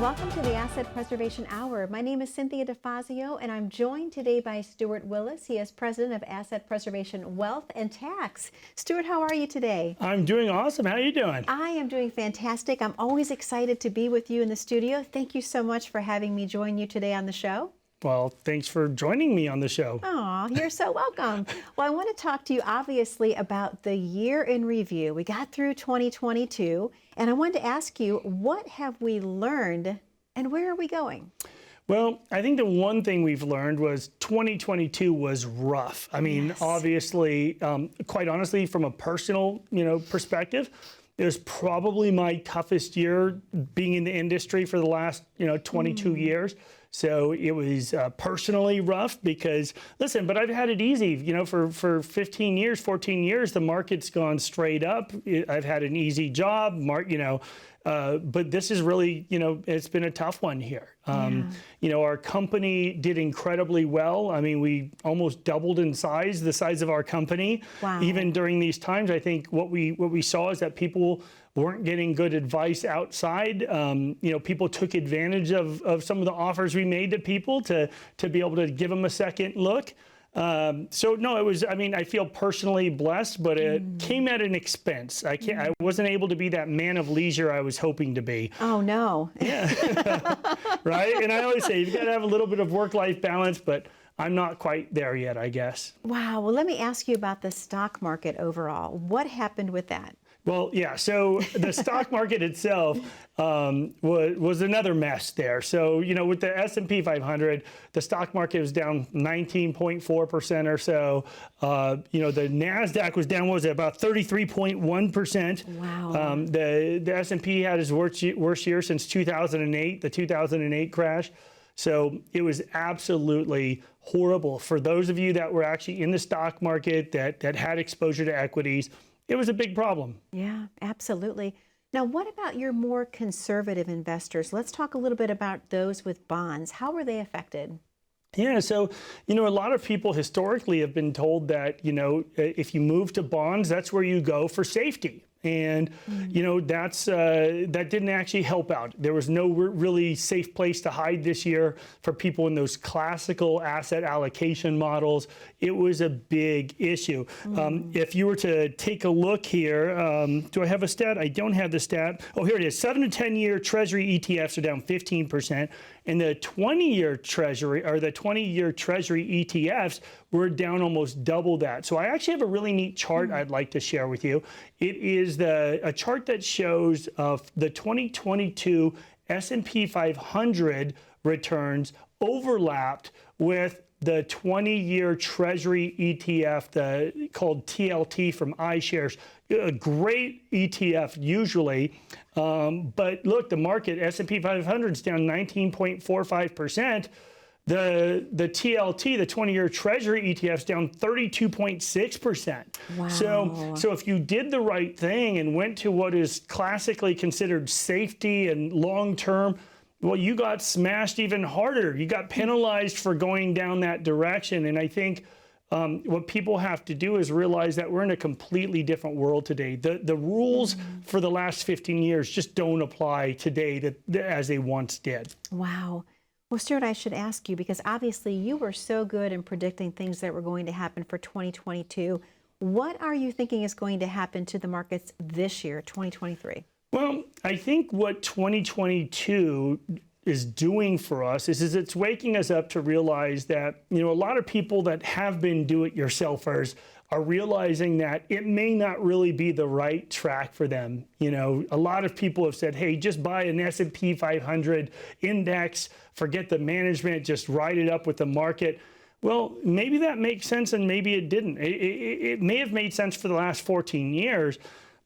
Welcome to the Asset Preservation Hour. My name is Cynthia DeFazio, and I'm joined today by Stuart Willis. He is President of Asset Preservation Wealth and Tax. Stuart, how are you today? I'm doing awesome. How are you doing? I am doing fantastic. I'm always excited to be with you in the studio. Thank you so much for having me join you today on the show. Well, thanks for joining me on the show. Oh, you're so welcome. Well, I want to talk to you obviously about the year in review. We got through 2022, and I wanted to ask you, what have we learned and where are we going? Well, I think the one thing we've learned was 2022 was rough. I mean, Yes. Obviously, quite honestly, from a personal, perspective, it was probably my toughest year being in the industry for the last, 22 years. So it was personally rough because, listen, but I've had it easy. For 15 years, 14 years, the market's gone straight up. I've had an easy job, but this is really, it's been a tough one here. Our company did incredibly well. I mean, we almost doubled in size, the size of our company. Wow. Even during these times, I think what we saw is that people weren't getting good advice outside. People took advantage of some of the offers we made to people to be able to give them a second look. So no, it was, I feel personally blessed, but it came at an expense. I wasn't able to be that man of leisure I was hoping to be. Oh, no. Yeah. Right? And I always say, you've got to have a little bit of work-life balance, but I'm not quite there yet, I guess. Wow. Well, let me ask you about the stock market overall. What happened with that? Well, yeah, so the stock market itself was another mess there. So, with the S&P 500, the stock market was down 19.4% or so. The NASDAQ was down, what was it, about 33.1%. Wow. The S&P had its worst year since 2008, the 2008 crash. So it was absolutely horrible. For those of you that were actually in the stock market that had exposure to equities, it was a big problem. Yeah, absolutely. Now, what about your more conservative investors? Let's talk a little bit about those with bonds. How were they affected? Yeah, so, a lot of people historically have been told that, if you move to bonds, that's where you go for safety. And, that didn't actually help out. There was no really safe place to hide this year for people in those classical asset allocation models. It was a big issue. If you were to take a look here, do I have a stat? I don't have the stat. Oh, here it is. 7 to 10 year Treasury ETFs are down 15%. And the 20-year Treasury ETFs were down almost double that. So I actually have a really neat chart I'd like to share with you. It is a chart that shows the 2022 S&P 500 returns overlapped with the 20-year Treasury ETF, called TLT from iShares. A great ETF usually, but look, the market, S&P 500 is down 19.45%. The TLT, the 20-year Treasury ETF, is down 32.6%. Wow. So if you did the right thing and went to what is classically considered safety and long-term, well, you got smashed even harder. You got penalized for going down that direction. And I think what people have to do is realize that we're in a completely different world today. The rules for the last 15 years just don't apply today as they once did. Wow. Well, Stuart, I should ask you, because obviously you were so good in predicting things that were going to happen for 2022. What are you thinking is going to happen to the markets this year, 2023? Well, I think what 2022 is doing for us is it's waking us up to realize that, a lot of people that have been do-it-yourselfers are realizing that it may not really be the right track for them. A lot of people have said, hey, just buy an S&P 500 index, forget the management, just ride it up with the market. Well, maybe that makes sense and maybe it didn't. It may have made sense for the last 14 years,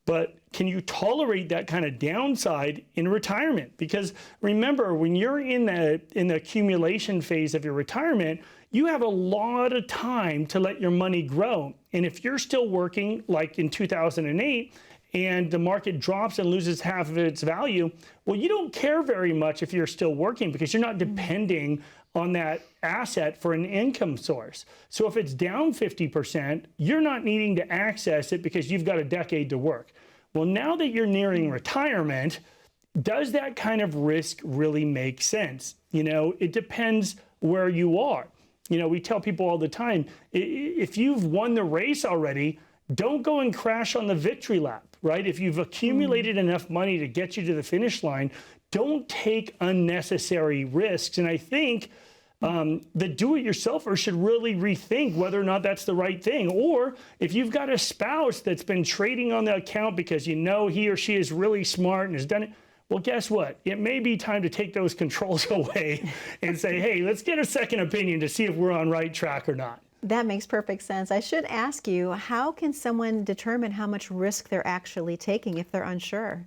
but can you tolerate that kind of downside in retirement? Because remember, when you're in the accumulation phase of your retirement, you have a lot of time to let your money grow. And if you're still working, like in 2008, and the market drops and loses half of its value, well, you don't care very much if you're still working because you're not depending on that asset for an income source. So if it's down 50%, you're not needing to access it because you've got a decade to work. Well, now that you're nearing retirement, does that kind of risk really make sense? You know, it depends where you are. You know, we tell people all the time, if you've won the race already, don't go and crash on the victory lap, right? If you've accumulated enough money to get you to the finish line, don't take unnecessary risks. And I think the do-it-yourselfer should really rethink whether or not that's the right thing. Or if you've got a spouse that's been trading on the account because you know he or she is really smart and has done it, well, guess what? It may be time to take those controls away and say, hey, let's get a second opinion to see if we're on right track or not. That makes perfect sense. I should ask you, how can someone determine how much risk they're actually taking if they're unsure?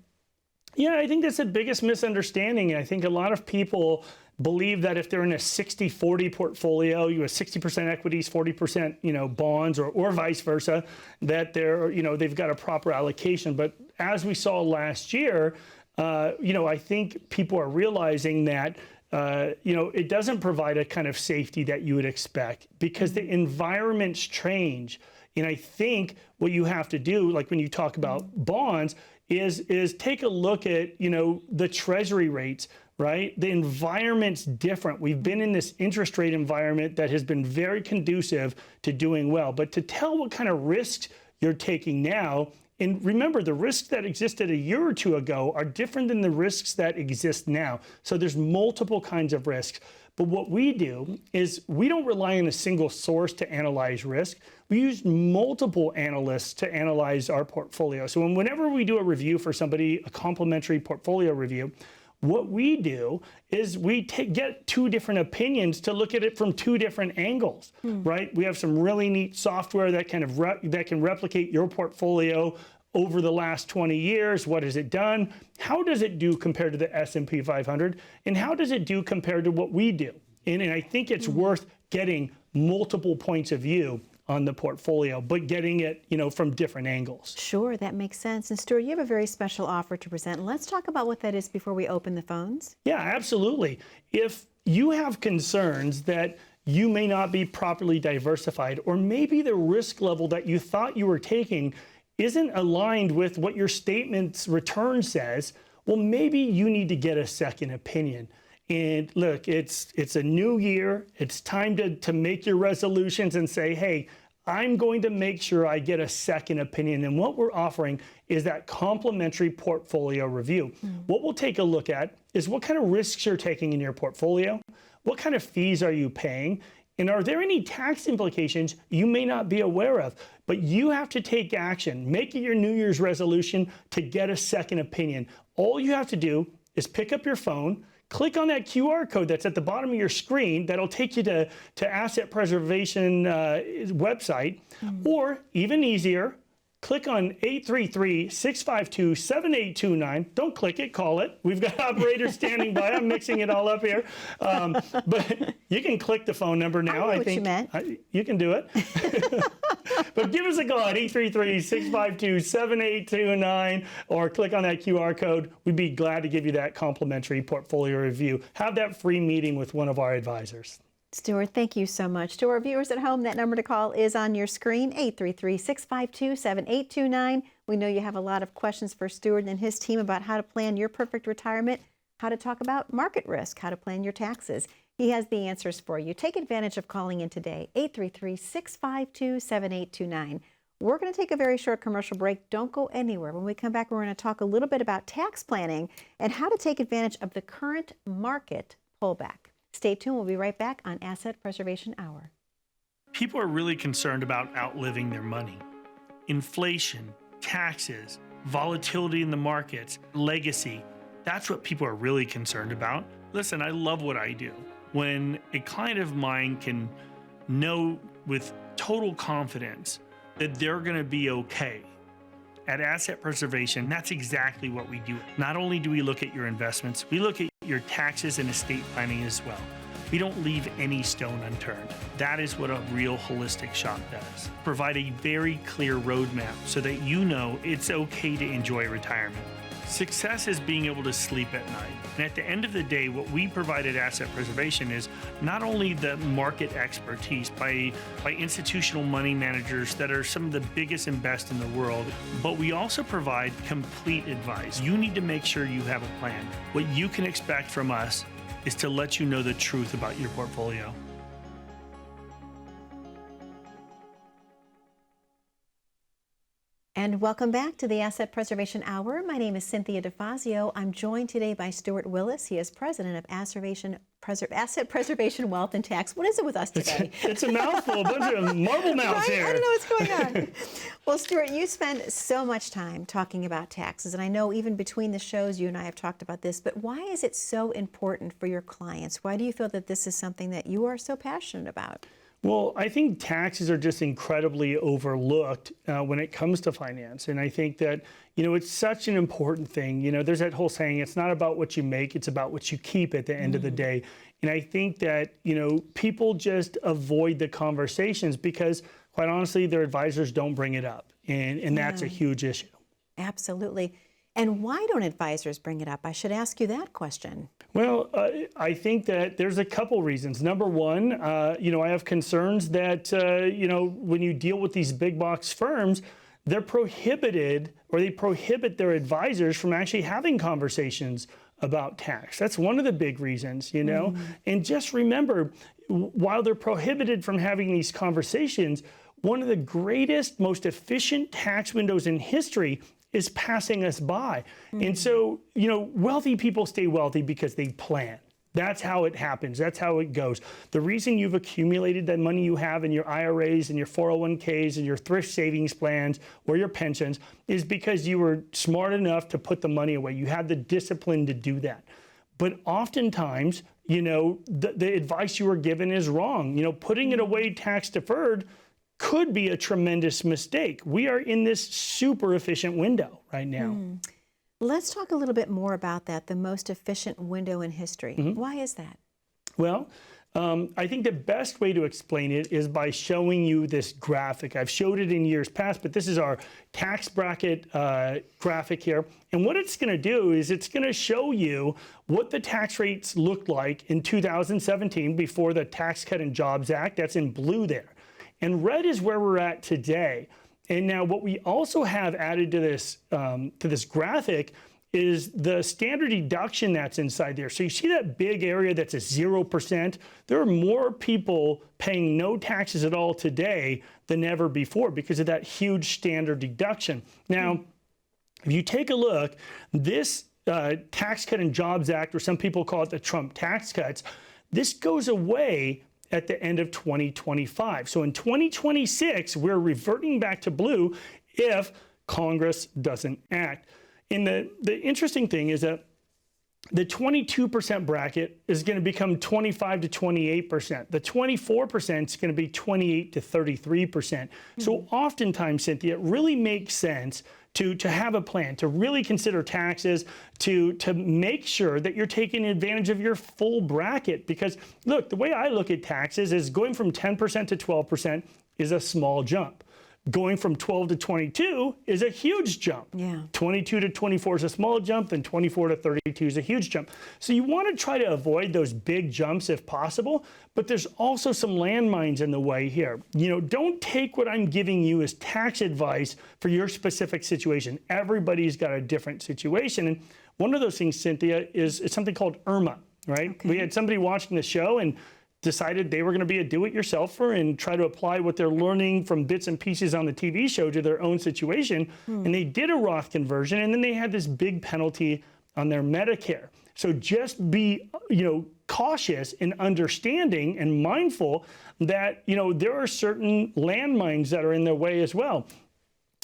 Yeah, I think that's the biggest misunderstanding. I think a lot of people believe that if they're in a 60-40 portfolio, you have 60% equities, 40% bonds, or vice versa, that they've got a proper allocation. But as we saw last year, I think people are realizing that it doesn't provide a kind of safety that you would expect because the environments change. And I think what you have to do, like when you talk about bonds, is take a look at, the treasury rates, right? The environment's different. We've been in this interest rate environment that has been very conducive to doing well. But to tell what kind of risks you're taking now, and remember, the risks that existed a year or two ago are different than the risks that exist now. So there's multiple kinds of risks. But what we do is we don't rely on a single source to analyze risk. We use multiple analysts to analyze our portfolio. So whenever we do a review for somebody, a complimentary portfolio review, what we do is we get two different opinions to look at it from two different angles, right? We have some really neat software that can replicate your portfolio over the last 20 years. What has it done? How does it do compared to the S&P 500? And how does it do compared to what we do? And I think it's worth getting multiple points of view on the portfolio, but getting it, from different angles. Sure, that makes sense. And Stuart, you have a very special offer to present. Let's talk about what that is before we open the phones. Yeah, absolutely. If you have concerns that you may not be properly diversified, or maybe the risk level that you thought you were taking isn't aligned with what your statement's return says, well, maybe you need to get a second opinion. And look, it's a new year. It's time to make your resolutions and say, hey, I'm going to make sure I get a second opinion. And what we're offering is that complimentary portfolio review. What we'll take a look at is what kind of risks you're taking in your portfolio, what kind of fees are you paying, and are there any tax implications you may not be aware of? But you have to take action. Make it your New Year's resolution to get a second opinion. All you have to do is pick up your phone, click on that QR code that's at the bottom of your screen that'll take you to Asset Preservation website, or even easier, click on 833-652-7829. Don't click it, call it. We've got operators standing by. I'm mixing it all up here. But you can click the phone number now. I think you meant. You can do it. But give us a call at 833-652-7829 or click on that QR code. We'd be glad to give you that complimentary portfolio review. Have that free meeting with one of our advisors. Stuart, thank you so much. To our viewers at home, that number to call is on your screen, 833-652-7829. We know you have a lot of questions for Stuart and his team about how to plan your perfect retirement, how to talk about market risk, how to plan your taxes. He has the answers for you. Take advantage of calling in today, 833-652-7829. We're going to take a very short commercial break. Don't go anywhere. When we come back, we're going to talk a little bit about tax planning and how to take advantage of the current market pullback. Stay tuned. We'll be right back on Asset Preservation Hour. People are really concerned about outliving their money. Inflation, taxes, volatility in the markets, legacy. That's what people are really concerned about. Listen, I love what I do. When a client of mine can know with total confidence that they're going to be okay. At Asset Preservation, that's exactly what we do. Not only do we look at your investments, we look at your taxes and estate planning as well. We don't leave any stone unturned. That is what a real holistic shop does. Provide a very clear roadmap so that you know it's okay to enjoy retirement. Success is being able to sleep at night. And at the end of the day, what we provide at Asset Preservation is not only the market expertise by institutional money managers that are some of the biggest and best in the world, but we also provide complete advice. You need to make sure you have a plan. What you can expect from us is to let you know the truth about your portfolio. And welcome back to the Asset Preservation Hour. My name is Cynthia DeFazio. I'm joined today by Stuart Willis. He is president of Asset Preservation Wealth and Tax. What is it with us today? It's a mouthful, a bunch of marble mouths here. I don't know what's going on. Well, Stuart, you spend so much time talking about taxes, and I know even between the shows, you and I have talked about this, but why is it so important for your clients? Why do you feel that this is something that you are so passionate about? Well, I think taxes are just incredibly overlooked when it comes to finance. And I think that, it's such an important thing. There's that whole saying, it's not about what you make, it's about what you keep at the end of the day. And I think that, people just avoid the conversations because, quite honestly, their advisors don't bring it up. And that's a huge issue. Absolutely. And why don't advisors bring it up? I should ask you that question. Well, I think that there's a couple reasons. Number one, I have concerns that, when you deal with these big box firms, they're prohibited or they prohibit their advisors from actually having conversations about tax. That's one of the big reasons, And just remember, while they're prohibited from having these conversations, one of the greatest, most efficient tax windows in history is passing us by. And so, wealthy people stay wealthy because they plan. That's how it happens. That's how it goes. The reason you've accumulated that money you have in your IRAs and your 401ks and your thrift savings plans or your pensions is because you were smart enough to put the money away. You had the discipline to do that. But oftentimes, the advice you were given is wrong. Putting it away tax deferred could be a tremendous mistake. We are in this super efficient window right now. Let's talk a little bit more about that, the most efficient window in history. Why is that? Well, I think the best way to explain it is by showing you this graphic. I've showed it in years past, but this is our tax bracket graphic here. And what it's going to do is it's going to show you what the tax rates looked like in 2017 before the Tax Cut and Jobs Act. That's in blue there. And red is where we're at today. And now what we also have added to this graphic is the standard deduction that's inside there. So you see that big area that's a 0%? There are more people paying no taxes at all today than ever before because of that huge standard deduction. Now, if you take a look, this Tax Cut and Jobs Act, or some people call it the Trump tax cuts, this goes away at the end of 2025. So in 2026, we're reverting back to blue if Congress doesn't act. And the interesting thing is that the 22% bracket is going to become 25 to 28%. The 24% is going to be 28 to 33%. So oftentimes, Cynthia, it really makes sense to have a plan, to really consider taxes, to make sure that you're taking advantage of your full bracket. Because look, the way I look at taxes is going from 10% to 12% is a small jump. Going from 12 to 22 is a huge jump. 22 to 24 is a small jump, then 24 to 32 is a huge jump. So you want to try to avoid those big jumps if possible, but there's also some landmines in the way here. Don't take what I'm giving you as tax advice for your specific situation. Everybody's got a different situation. And one of those things, Cynthia, is something called IRMA, right? Okay. We had somebody watching the show and decided they were going to be a do-it-yourselfer and try to apply what they're learning from bits and pieces on the TV show to their own situation. And they did a Roth conversion, and then they had this big penalty on their Medicare. So just be, cautious and understanding and mindful that, there are certain landmines that are in their way as well.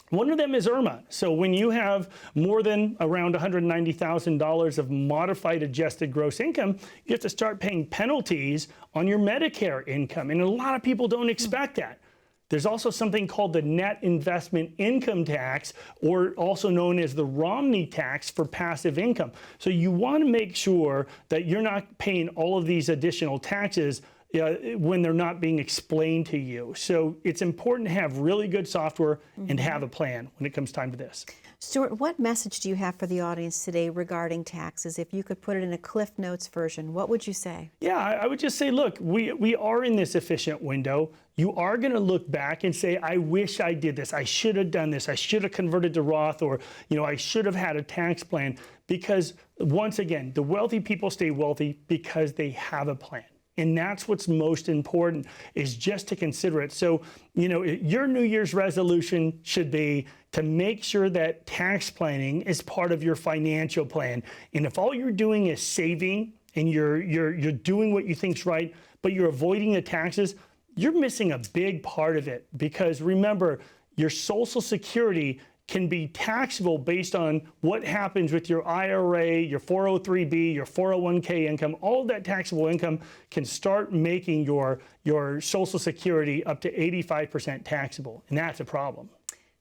One of them is IRMA. So when you have more than around $190,000 of modified adjusted gross income, you have to start paying penalties on your Medicare income. And a lot of people don't expect that. There's also something called the net investment income tax, or also known as the Romney tax for passive income. So you want to make sure that you're not paying all of these additional taxes when they're not being explained to you. So it's important to have really good software and have a plan when it comes time to this. Stuart, what message do you have for the audience today regarding taxes? If you could put it in a Cliff Notes version, what would you say? Yeah, I would just say, look, we are in this efficient window. You are going to look back and say, I wish I did this. I should have done this. I should have converted to Roth, or I should have had a tax plan. Because once again, the wealthy people stay wealthy because they have a plan. And that's what's most important, is just to consider it. So, your New Year's resolution should be to make sure that tax planning is part of your financial plan. And if all you're doing is saving and you're doing what you think's right, but you're avoiding the taxes, you're missing a big part of it. Because remember, your Social Security can be taxable based on what happens with your IRA, your 403B, your 401k income. All of that taxable income can start making your Social Security up to 85% taxable, and that's a problem.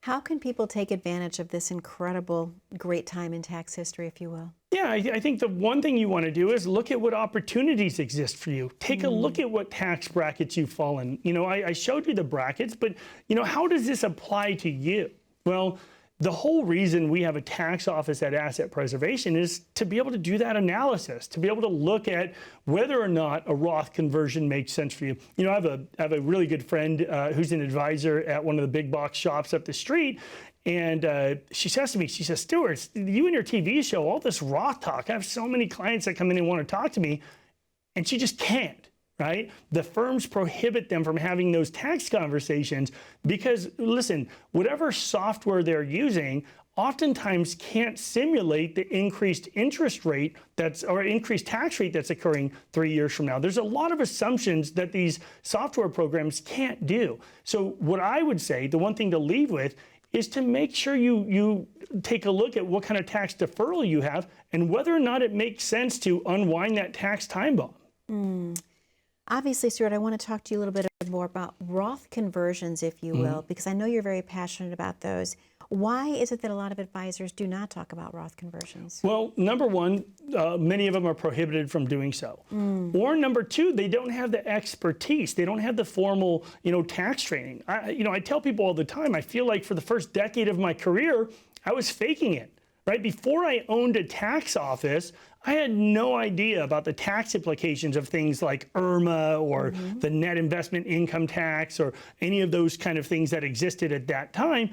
How can people take advantage of this incredible, great time in tax history, if you will? Yeah, I think the one thing you want to do is look at what opportunities exist for you. Take a look at what tax brackets you fall in. I showed you the brackets, but how does this apply to you? Well, the whole reason we have a tax office at Asset Preservation is to be able to do that analysis, to be able to look at whether or not a Roth conversion makes sense for you. I have a really good friend who's an advisor at one of the big box shops up the street. And she says to me, she says, Stuart, you and your TV show, all this Roth talk, I have so many clients that come in and want to talk to me, and she just can't. Right? The firms prohibit them from having those tax conversations because, listen, whatever software they're using oftentimes can't simulate the increased interest rate or increased tax rate that's occurring 3 years from now. There's a lot of assumptions that these software programs can't do. So what I would say, the one thing to leave with, is to make sure you take a look at what kind of tax deferral you have and whether or not it makes sense to unwind that tax time bomb. Obviously, Stuart, I want to talk to you a little bit more about Roth conversions, if you will, because I know you're very passionate about those. Why is it that a lot of advisors do not talk about Roth conversions? Well, number one, many of them are prohibited from doing so. Or number two, they don't have the expertise. They don't have the formal, tax training. I tell people all the time, I feel like for the first decade of my career, I was faking it. Right? Before I owned a tax office, I had no idea about the tax implications of things like IRMA or the net investment income tax or any of those kind of things that existed at that time.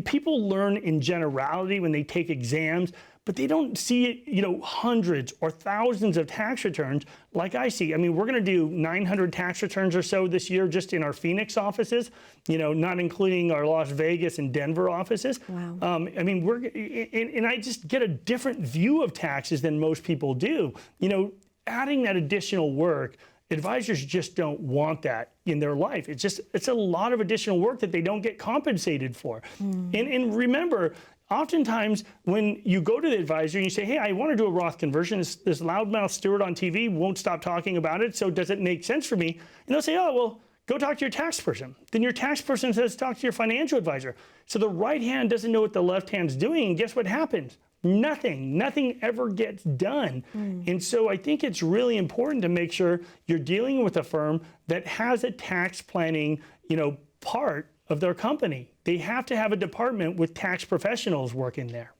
People learn in generality when they take exams, but they don't see, hundreds or thousands of tax returns like I see. I mean, we're going to do 900 tax returns or so this year just in our Phoenix offices, not including our Las Vegas and Denver offices. Wow. And I just get a different view of taxes than most people do. Adding that additional work, advisors just don't want that in their life. It's a lot of additional work that they don't get compensated for. And remember, oftentimes, when you go to the advisor and you say, hey, I want to do a Roth conversion, this loudmouth Stuart on TV won't stop talking about it, so does it make sense for me? And they'll say, oh, well, go talk to your tax person. Then your tax person says, talk to your financial advisor. So the right hand doesn't know what the left hand's doing, and guess what happens? Nothing ever gets done. And so I think it's really important to make sure you're dealing with a firm that has a tax planning, part of their company. They have to have a department with tax professionals working there.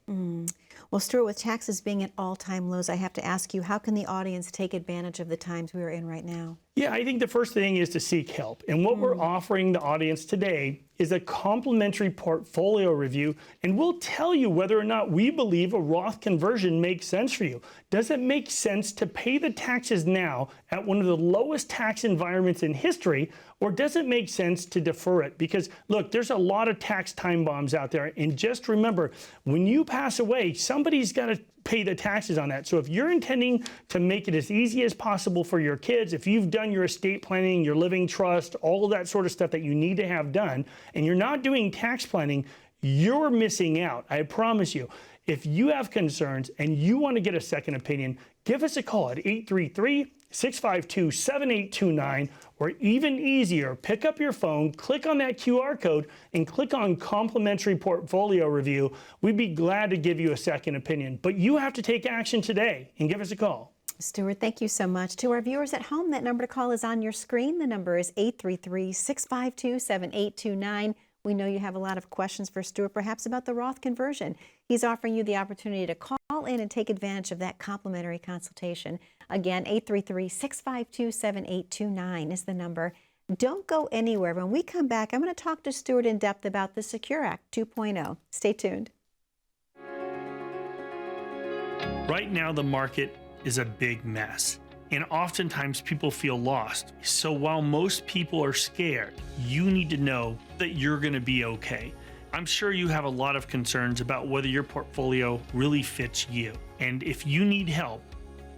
Well, Stuart, with taxes being at all-time lows, I have to ask you, how can the audience take advantage of the times we are in right now? Yeah, I think the first thing is to seek help. And what we're offering the audience today is a complimentary portfolio review, and we'll tell you whether or not we believe a Roth conversion makes sense for you. Does it make sense to pay the taxes now at one of the lowest tax environments in history, or does it make sense to defer it? Because look, there's a lot of tax time bombs out there, and just remember, when you pass away, somebody's got to pay the taxes on that. So if you're intending to make it as easy as possible for your kids, if you've done your estate planning, your living trust, all of that sort of stuff that you need to have done, and you're not doing tax planning, you're missing out. I promise you. If you have concerns and you want to get a second opinion, give us a call at 833-652-7829, or even easier, pick up your phone, click on that QR code, and click on Complimentary Portfolio Review. We'd be glad to give you a second opinion, but you have to take action today and give us a call. Stuart, thank you so much. To our viewers at home, that number to call is on your screen. The number is 833-652-7829. We know you have a lot of questions for Stuart, perhaps about the Roth conversion. He's offering you the opportunity to call in and take advantage of that complimentary consultation. Again, 833-652-7829 is the number. Don't go anywhere. When we come back, I'm going to talk to Stuart in depth about the Secure Act 2.0. Stay tuned. Right now, the market is a big mess, and oftentimes people feel lost. So while most people are scared, you need to know that you're going to be okay. I'm sure you have a lot of concerns about whether your portfolio really fits you. And if you need help,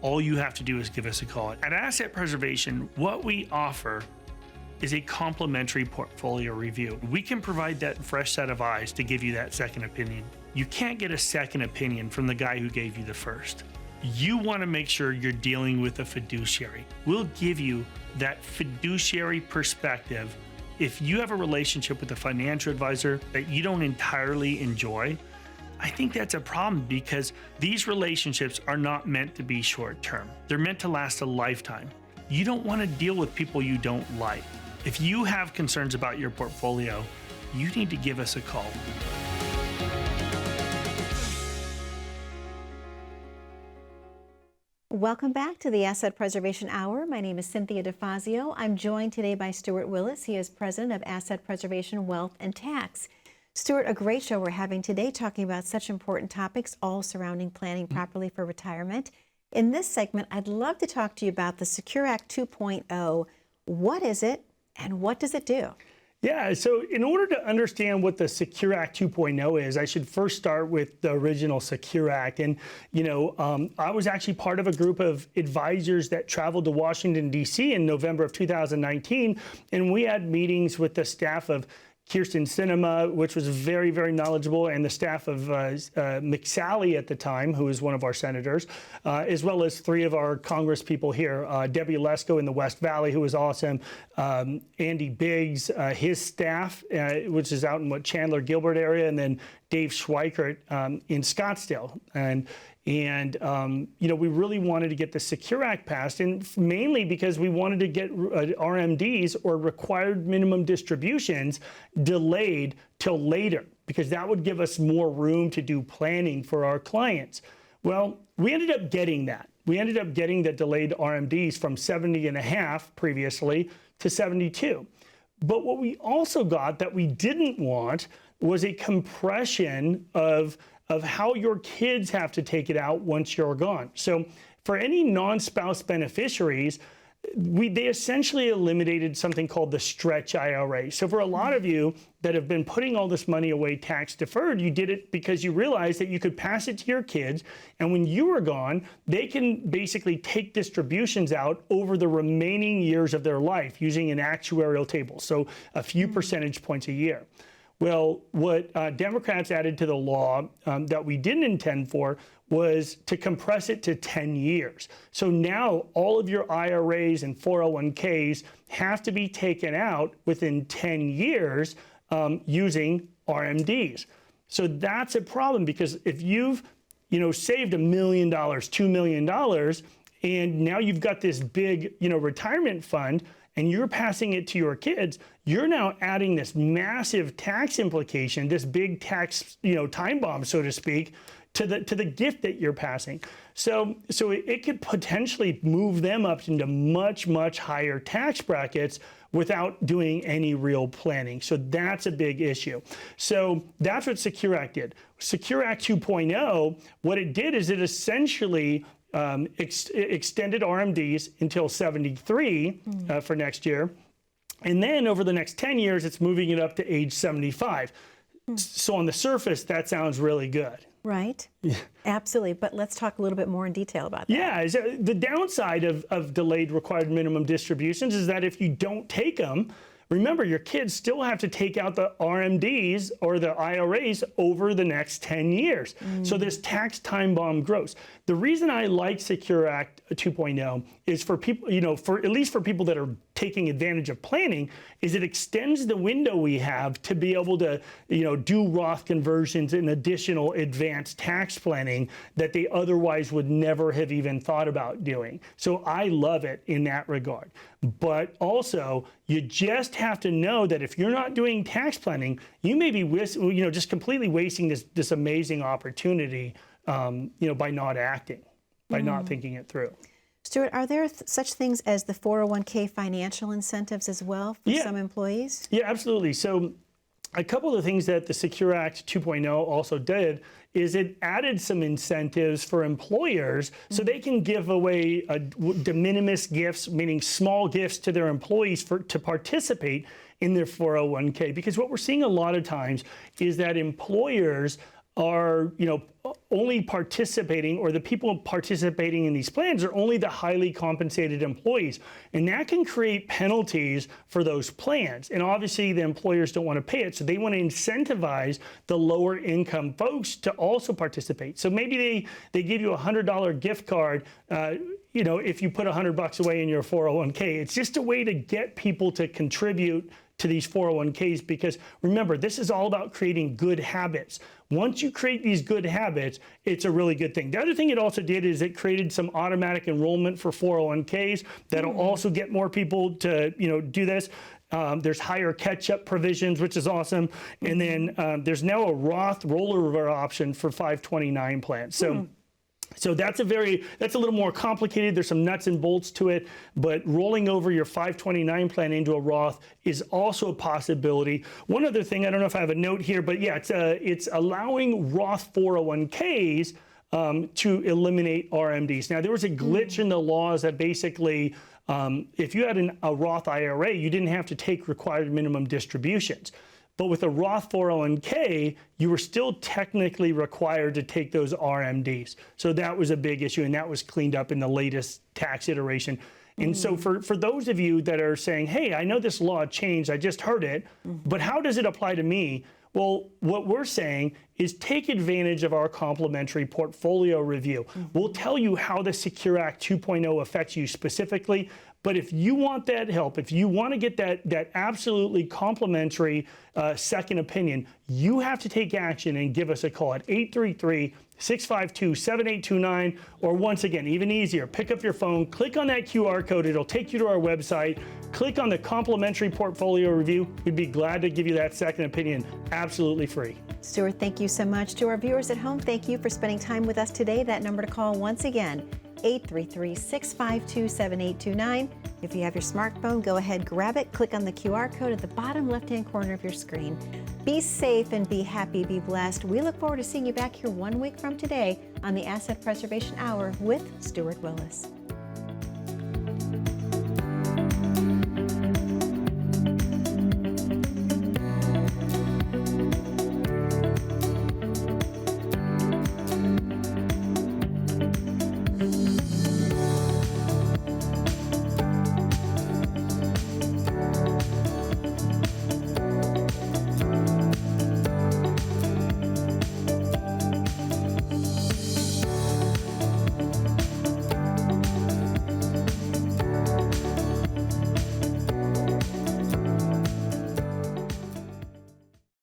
all you have to do is give us a call. At Asset Preservation, what we offer is a complimentary portfolio review. We can provide that fresh set of eyes to give you that second opinion. You can't get a second opinion from the guy who gave you the first. You want to make sure you're dealing with a fiduciary. We'll give you that fiduciary perspective. If you have a relationship with a financial advisor that you don't entirely enjoy, I think that's a problem, because these relationships are not meant to be short term. They're meant to last a lifetime. You don't want to deal with people you don't like. If you have concerns about your portfolio, you need to give us a call. Welcome back to the Asset Preservation Hour. My name is Cynthia DeFazio. I'm joined today by Stuart Willis. He is president of Asset Preservation Wealth and Tax. Stuart, a great show we're having today, talking about such important topics, all surrounding planning properly for retirement. In this segment, I'd love to talk to you about the Secure Act 2.0. What is it and what does it do? Yeah, so in order to understand what the Secure Act 2.0 is, I should first start with the original Secure Act. And, I was actually part of a group of advisors that traveled to Washington, D.C. in November of 2019, and we had meetings with the staff of Kirsten Sinema, which was very, very knowledgeable, and the staff of McSally at the time, who was one of our senators, as well as three of our Congress people here, Debbie Lesko in the West Valley, who was awesome, Andy Biggs, his staff, which is out in Chandler Gilbert area, and then Dave Schweikert in Scottsdale. And we really wanted to get the Secure Act passed, and mainly because we wanted to get RMDs, or required minimum distributions, delayed till later, because that would give us more room to do planning for our clients. Well, we ended up getting that. We ended up getting the delayed RMDs from 70.5 previously to 72. But what we also got that we didn't want was a compression of how your kids have to take it out once you're gone. So for any non-spouse beneficiaries, they essentially eliminated something called the stretch IRA. So for a lot of you that have been putting all this money away tax deferred, you did it because you realized that you could pass it to your kids, and when you were gone, they can basically take distributions out over the remaining years of their life using an actuarial table, so a few percentage points a year. Well, what Democrats added to the law that we didn't intend for was to compress it to 10 years. So now all of your IRAs and 401ks have to be taken out within 10 years using RMDs. So that's a problem, because if you've saved $1 million, $2 million, and now you've got this big retirement fund, and you're passing it to your kids, you're now adding this massive tax implication, this big tax, time bomb, so to speak, to the gift that you're passing. So it could potentially move them up into much, much higher tax brackets without doing any real planning. So that's a big issue. So that's what Secure Act did. Secure Act 2.0, what it did is it essentially extended RMDs until 73 for next year. And then over the next 10 years, it's moving it up to age 75. So on the surface, that sounds really good. Right. Yeah. Absolutely. But let's talk a little bit more in detail about that. Yeah. So the downside of delayed required minimum distributions is that if you don't take them, remember, your kids still have to take out the RMDs or the IRAs over the next 10 years. So this tax time bomb grows. The reason I like Secure Act 2.0 is for people, at least for people that are taking advantage of planning is it extends the window we have to be able to, do Roth conversions and additional advanced tax planning that they otherwise would never have even thought about doing. So I love it in that regard. But also, you just have to know that if you're not doing tax planning, you may be just completely wasting this amazing opportunity, by not acting, by not thinking it through. Stuart, are there such things as the 401k financial incentives as well for some employees? Yeah, absolutely. So a couple of the things that the Secure Act 2.0 also did is it added some incentives for employers so they can give away de minimis gifts, meaning small gifts to their employees to participate in their 401k. Because what we're seeing a lot of times is that employers are, only participating, or the people participating in these plans are only the highly compensated employees. And that can create penalties for those plans. And obviously the employers don't want to pay it. So they want to incentivize the lower income folks to also participate. So maybe they give you a $100 gift card, if you put $100 away in your 401k. It's just a way to get people to contribute to these 401ks, because remember, this is all about creating good habits. Once you create these good habits, it's a really good thing. The other thing it also did is it created some automatic enrollment for 401ks that'll also get more people to, do this. There's higher catch-up provisions, which is awesome. And then there's now a Roth rollover option for 529 plans. So that's a little more complicated. There's some nuts and bolts to it, but rolling over your 529 plan into a Roth is also a possibility. One other thing, I don't know if I have a note here, but yeah, it's allowing Roth 401ks to eliminate RMDs. Now, there was a glitch in the laws that basically, if you had a Roth IRA, you didn't have to take required minimum distributions. But with a Roth 401k, you were still technically required to take those RMDs. So that was a big issue, and that was cleaned up in the latest tax iteration. And so for those of you that are saying, hey, I know this law changed, I just heard it, but how does it apply to me? Well, what we're saying is take advantage of our complimentary portfolio review. We'll tell you how the Secure Act 2.0 affects you specifically. But if you want that help, if you want to get that absolutely complimentary second opinion, you have to take action and give us a call at 833-652-7829. Or once again, even easier, pick up your phone, click on that QR code. It'll take you to our website. Click on the complimentary portfolio review. We'd be glad to give you that second opinion absolutely free. Stuart, thank you so much. To our viewers at home, thank you for spending time with us today. That number to call once again, 833-652-7829. If you have your smartphone, go ahead, grab it, click on the QR code at the bottom left-hand corner of your screen. Be safe and be happy, be blessed. We look forward to seeing you back here 1 week from today on the Asset Preservation Hour with Stuart Willis.